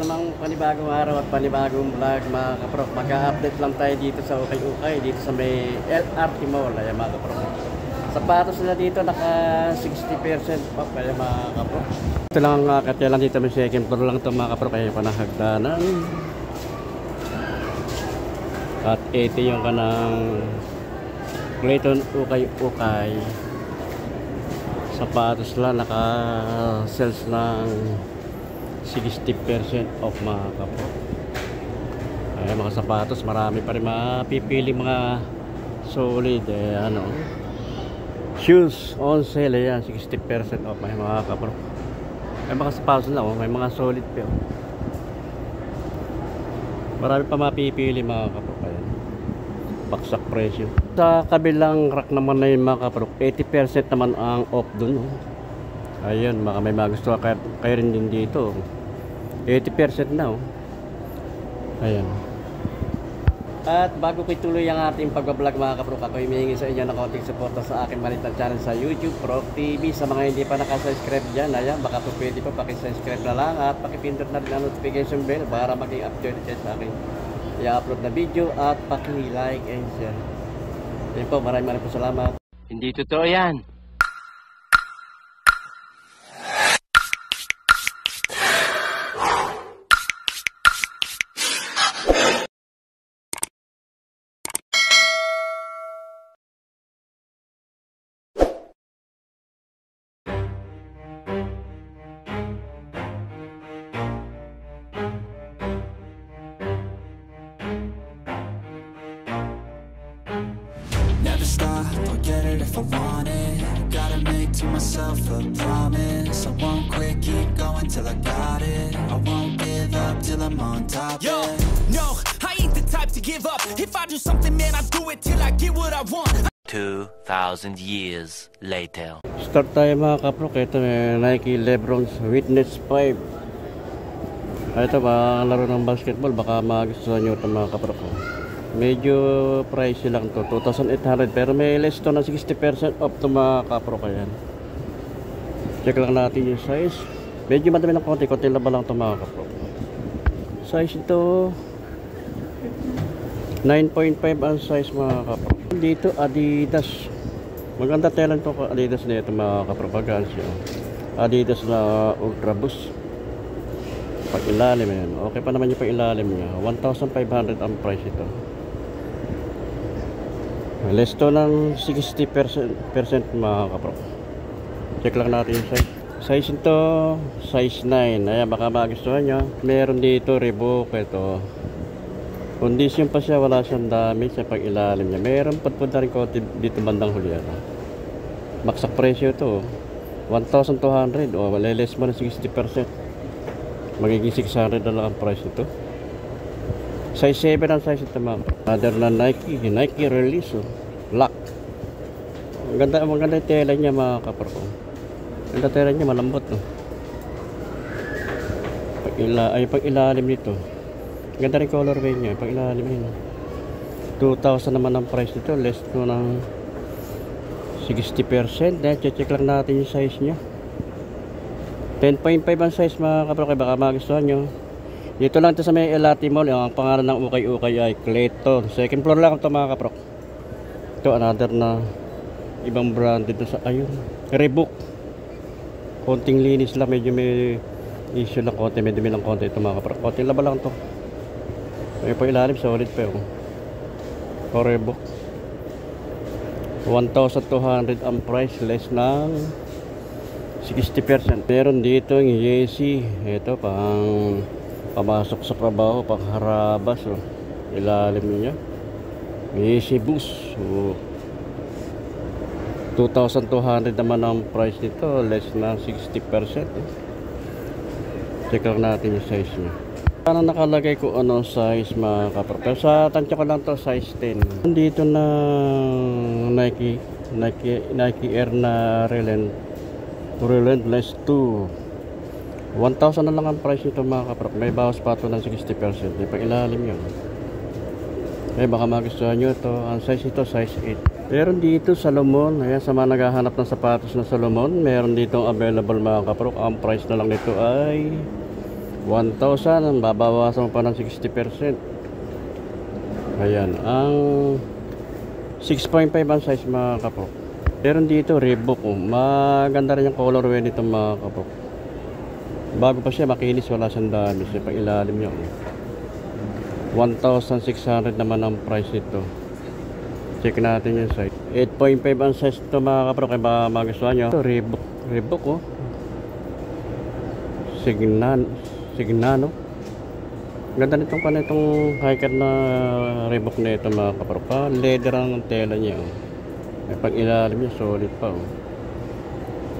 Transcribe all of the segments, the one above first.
Namang panibagong araw at panibagong vlog mga kaprok. Mag-update lang tayo dito sa Ukay-Ukay, dito sa may LRT Mall. Ayan mga kaprok. Sapatos nila dito naka 60% off. Ayan mga kaprok. Ito lang ang katya lang dito, may second floor lang ito mga kaprok. Ayan panahagdanan. At ito yung kanang Clayton Ukay-Ukay. Sapatos lang naka sales ng 60% off mga kapo. Ay mga sapatos, marami pa rin mapipili mga solid shoes on sale. Ayan, 60% off may mga kapo. Ay mga sapatos na may mga solid pa. Marami pa mapipili mga kapo. Ayan, baksak presyo. Sa kabilang rack naman na yun mga kapo, 80% naman ang off dun. Ayun, baka may magustuhan kayo rin din dito. 80% na. Ayan. At bago ko ituloy ang ating pag-vlog mga kaprok, ako humihingi sa inyo ng konting suporta sa aking maliit channel sa YouTube, Prok TV. Sa mga hindi pa nakasubscribe dyan, ayan, baka po pwede po pakisubscribe na lang at pakipindot na rin ang notification bell para maging updated kayo sa aking i-upload na video at paki-like and share. Ayan po, maraming po salamat. Hindi totoo yan. Never stop, I'll get it if I want it. Gotta make to myself a promise. I won't quit, keep going till I got it. I won't give up till I'm on top. Yo, no, I ain't the type to give up. If I do something, man, I do it till I get what I want. 2,000 years later. Start tayo mga kaprok. Ito may Nike Lebron's Witness 5. Ito ba laro ng basketball, baka magustuhan nyo ito mga kaprok. Medyo pricey lang to, 2,800, pero may less to na 60% off to mga kaprok. Ayan, check lang natin yung size. Medyo madami ng konti laba lang to mga kaprok. Size ito 9.5 ang size mga kaprok. Dito Adidas, maganda tela to Adidas na ito mga kaprok. Adidas na Ultra Boost pag ilalim yan, okay pa naman yung pag ilalim nya. 1,500 ang price ito. Less to ng 60% mga kaprok. Check lang natin yung size. Size ito size 9. Ayan, baka magustuhan nyo. Meron dito Reebok. Ito condition pa siya, wala siyang damage sa pag ilalim niya. Meron patpunta rin konti dito bandang huli. Baksak presyo ito 1,200. Less mo ng 60%, magiging 600 na lang ang price ito. Size 7 ang size ito mga. Other na Nike Release Black. Maganda yung tela niya mga kaprok. Ganda tela niya, malambot pag ilalim nito. Ganda rin colorway niya pag ilalim niya. 2,000 naman ang price nito, less to ng 60%. Check lang natin yung size niya. 10.5 ang size mga kaprok, baka magustuhan nyo. Dito lang ito sa may LRT Mall. Ang pangalan ng Ukay-Ukay ay Clayton. Second floor lang ito mga kaprok. Ito another na ibang brand dito sa ayun, Reebok. Konting linis lang, medyo may issue lang konti, medyo lang konti ito mga kaprok. Konting laba lang ito. May pa ilalim, solid pa yun. Reebok 1,200 ang price, less ng 60%. Meron dito yung Yeezy. Ito pang pamasok sa trabaho, pang harabas. Ilalim niya Yeezy Boost. 2,200 naman ang price nito, less na 60%. Check lang natin yung size niya. Sana nakalagay ko ano size mga kaprok, pero sa tansya ko lang to size 10. Dito na Nike Air na Relentless 2. 1,000 na lang ang price nito mga kaprok. May bawas pa ito ng 60%. May pang ilalim yun. Baka magustuhan nyo ito. Ang size ito size 8. Meron dito Salomon. Ayan, sa mga naghahanap ng sapatos na Salomon, meron dito available mga kaprok. Ang price na lang nito ay 1,000, babawasan mo pa ng 60%. Ayan, ang 6.5 ang size mga kapro. Meron dito Reebok, maganda rin yung colorway nito mga kapro. Bago pa siya makinis, wala siyang dami siya pang ilalim niya. 1,600 naman ang price nito. Check natin yung size. 8.5 ang size nito mga kapro, kaya ba magustuhan nyo. Ito Reebok Signano. Ganda nitong hiker na Reebok na ito mga kapro. Pa leather ang tela niya. May pag ilalim niya solid pa.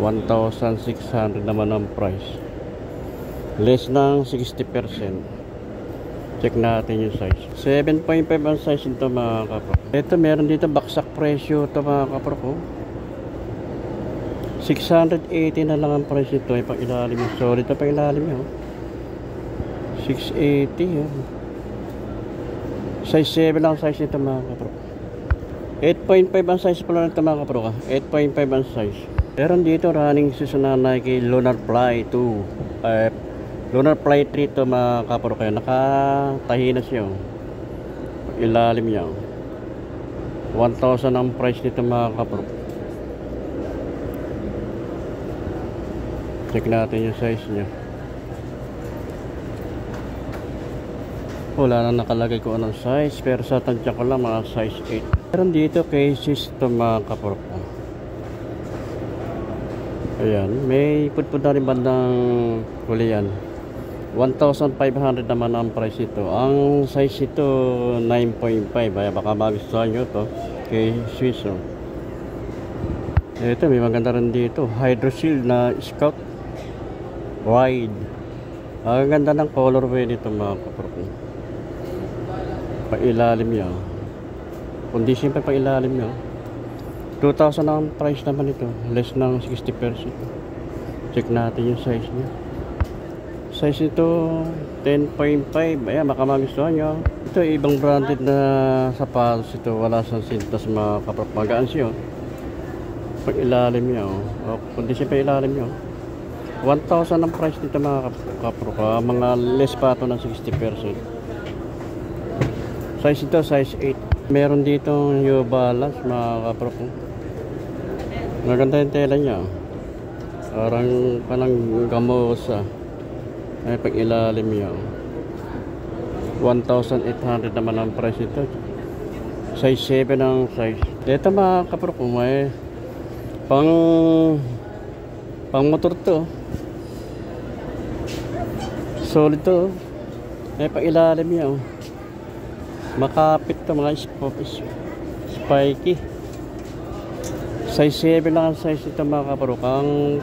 1,600 naman ang price. Less ng 60%. Check natin yung size. 7.5 ang size nito mga kapro. Ito meron dito baksak presyo ito mga kapro ko. 680 na lang ang price nito. May pang ilalim yung solid na pang ilalim yun. 680 yun. Size 7 lang ang size nito mga kapro. 8.5 ang size pala nito mga kapro ka. 8.5 ang size. Meron dito running shoes na Nike Lunar Fly 2. Lunar Fly 3 to mga kapro kayo. Nakatahi na siya. Ilalim niya. 1,000 ang price nito mga kapro. Check natin yung size niya. Wala na nakalagay ko anong size, pero sa tansya ko lang mga size 8. Meron dito cases to mga kapro. Ayan, may putput na rin bandang hulian. 1,500 naman ang price ito. Ang size ito 9.5. Ay baka magustuhan nyo to kay Swiss. Ito may maganda rin dito, Hydro Shield na Scout Wide. Ang ganda ng colorway nito mga kapro. Pailalim niya. Condition pa pailalim niya. 2,000 ang price naman ito. Less ng 60%. Check natin yung size niya. Size ito 10.5. Ayan, baka magustuhan nyo. Ito ibang branded na sapatos ito. Wala sa sintas mga kapro. Magaan siya. Pag-ilalim niya. Condition pa ilalim niya. 1,000 ang price nito mga kapro. Mga less pa ito ng 60%. Size ito, size 8. Meron dito New Balance mga kapro. Maganda yung tela niya. Parang gamosa. Ay pag-ilalim niya. 1,800 naman ang price ito. Size 7 ang size. Ito mga kapro ko, may pang motor to. Solid to. May pag-ilalim niya. Makapit to mga spiky. Size 7 lang ang size ito mga kapro. Ang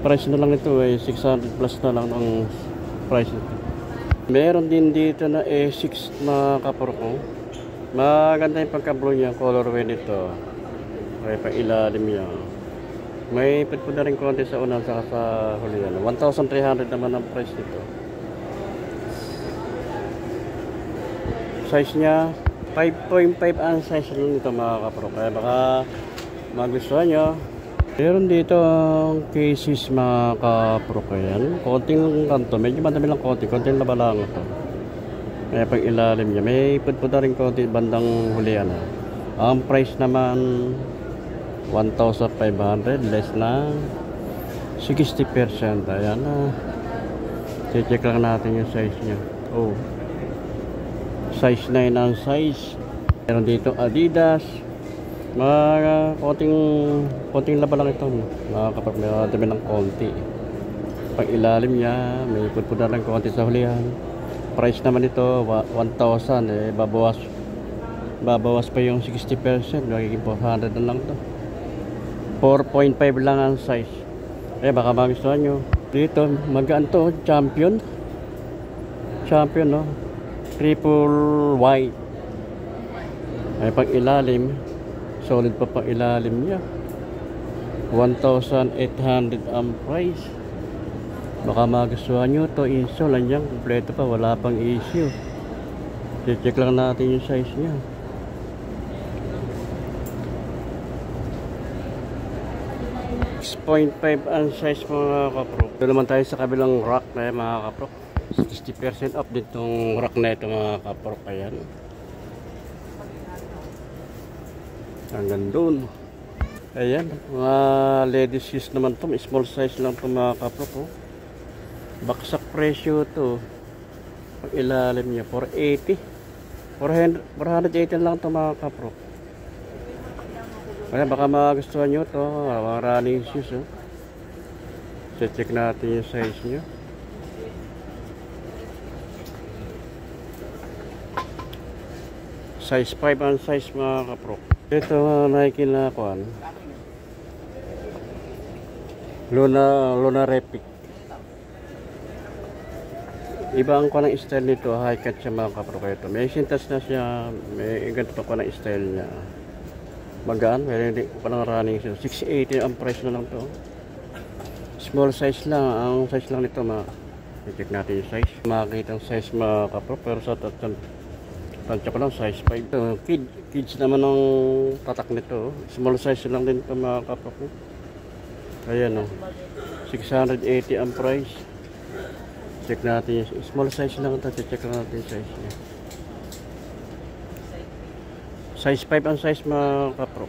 price na lang ito ay 600 plus na lang ang price nito. Meron din dito na A6 mga kapro ko. Maganda yung pagka-blue niya, colorway nito. Ay pang-ilalim niya. May pagpun na rin konti sa unang saka sa huli. 1,300 naman ang price nito. Size niya 5.5 ang size lang nito mga kapro. Kaya baka magustuhan nyo. Meron dito ang cases mga kapro ko yan. Konting kanto. Medyo madami lang konti. Konting labalang ito. Kaya pag ilalim niya. May pudpud na rin konti bandang hulian. Ang price naman 1,500. Less na 60%. Ayan na. Check lang natin yung size niya. Oh. Size 9 ang size. Meron dito Adidas. Mga konting laba lang ito. Kapag may dami ng konti. Pag ilalim niya, may pudpud na lang konti sa hulihan. Price naman ito 1,000. Babawas pa yung 60%. Magiging 400 na lang ito. 4.5 lang ang size. Baka magustuhan nyo. Dito magaan to. Champion no. Triple white. Ay pag ilalim, solid pa pang ilalim niya. 1,800 ang price. Baka magustuhan nyo to. Install lang yan. Kompleto pa. Wala pang issue. Check lang natin yung size niya. 6.5 ang size mga kapro. Ito naman tayo sa kabilang rack na mga kapro. 60% off din itong rack na ito mga kapro. Ayan. Hanggang doon. Ayan. Mga ladies shoes naman ito. Small size lang ito mga kapro po. Baksak presyo ito. Pag ilalim niya, 480. 480 lang ito mga kapro. Ayan, baka magustuhan nyo ito. Mga running shoes. Oh. Check natin yung size nyo. Size 5 ang size mga kapro. Ito Nike na kuan. Luna Repic. Iba ang kuan ng style nito. High cut siya mga kapro. Ito. May sintas na siya. May ganito pa kuan ng style niya. Magaan, pero hindi pa lang running siya. 680 ang price na lang to. Small size lang, ang size lang nito. I-check natin yung size. Makikita ang size mga kapro, pero sa tansya ko lang size 5. Kids naman ang tatak nito. Small size lang din ito mga kapro. Ayan o. 680 ang price. Check natin yung small size lang ito. Check natin yung size niya. Size 5 ang size mga kapro.